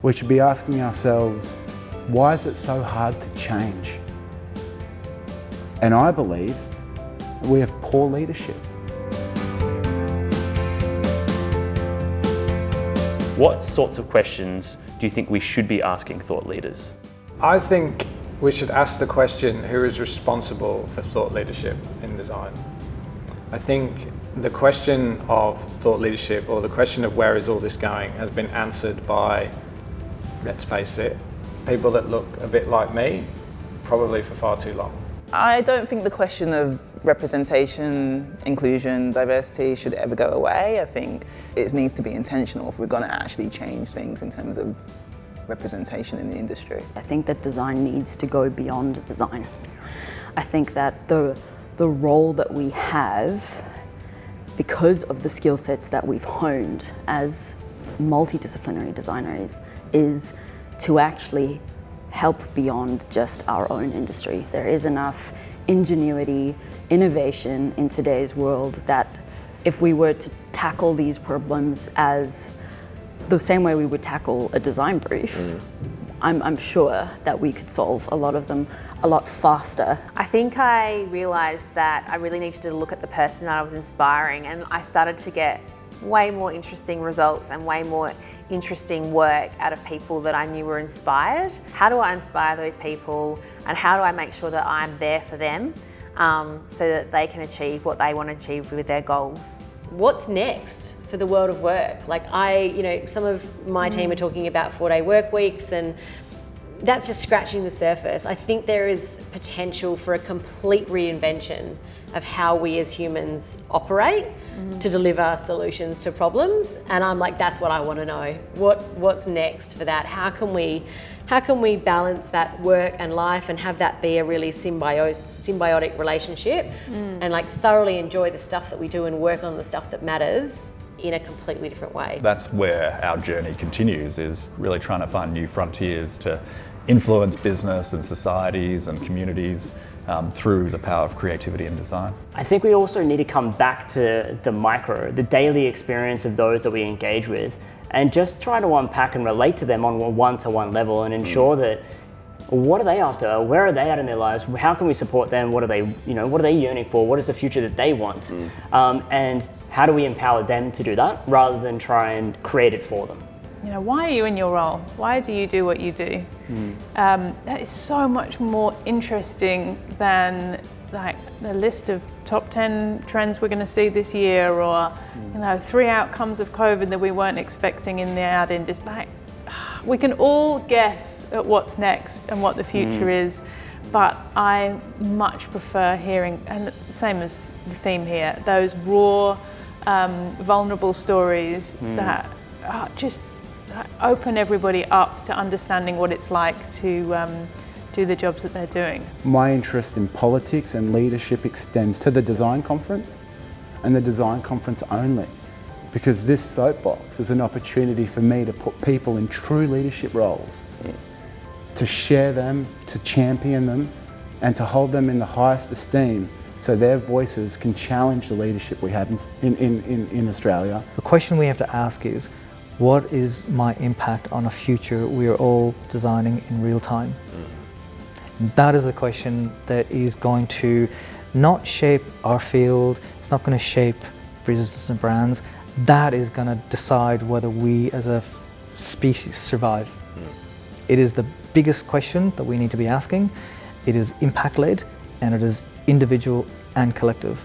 We should be asking ourselves, why is it so hard to change? And I believe we have poor leadership. What sorts of questions do you think we should be asking thought leaders? I think we should ask the question, who is responsible for thought leadership in design? I think the question of thought leadership, or the question of where is all this going, has been answered by, let's face it, people that look a bit like me, probably for far too long. I don't think the question of representation, inclusion, diversity should ever go away. I think it needs to be intentional if we're going to actually change things in terms of representation in the industry. I think that design needs to go beyond design. I think that the role that we have, because of the skill sets that we've honed as multidisciplinary designers, is to actually help beyond just our own industry. There is enough ingenuity, innovation in today's world that if we were to tackle these problems as the same way we would tackle a design brief, I'm sure that we could solve a lot of them a lot faster. I think I realised that I really needed to look at the person that I was inspiring, and I started to get way more interesting results and way more interesting work out of people that I knew were inspired. How do I inspire those people, and how do I make sure that I'm there for them so that they can achieve what they want to achieve with their goals? What's next for the world of work? Like some of my team are talking about 4-day work weeks, and that's just scratching the surface. I think there is potential for a complete reinvention of how we as humans operate to deliver solutions to problems. And I'm like, that's what I want to know. What's next for that? How can we balance that work and life and have that be a really symbiotic relationship and like thoroughly enjoy the stuff that we do and work on the stuff that matters in a completely different way? That's where our journey continues, is really trying to find new frontiers to influence business and societies and communities through the power of creativity and design. I think we also need to come back to the daily experience of those that we engage with, and just try to unpack and relate to them on a one-to-one level and ensure that, what are they after? Where are they at in their lives? How can we support them? What are they yearning for? What is the future that they want? And how do we empower them to do that rather than try and create it for them? Why are you in your role? Why do you do what you do? That is so much more interesting than like the list of top 10 trends we're going to see this year, or 3 outcomes of COVID that we weren't expecting in the ad industry. Like, we can all guess at what's next and what the future is, but I much prefer hearing, and same as the theme here, those raw, vulnerable stories that just open everybody up to understanding what it's like to do the jobs that they're doing. My interest in politics and leadership extends to the design conference, and the design conference only, because this soapbox is an opportunity for me to put people in true leadership roles, to share them, to champion them, and to hold them in the highest esteem so their voices can challenge the leadership we have in Australia. The question we have to ask is, what is my impact on a future we are all designing in real time? That is the question that is going to not shape our field, it's not going to shape businesses and brands. That is going to decide whether we as a species survive. It is the biggest question that we need to be asking. It is impact-led, and it is individual and collective.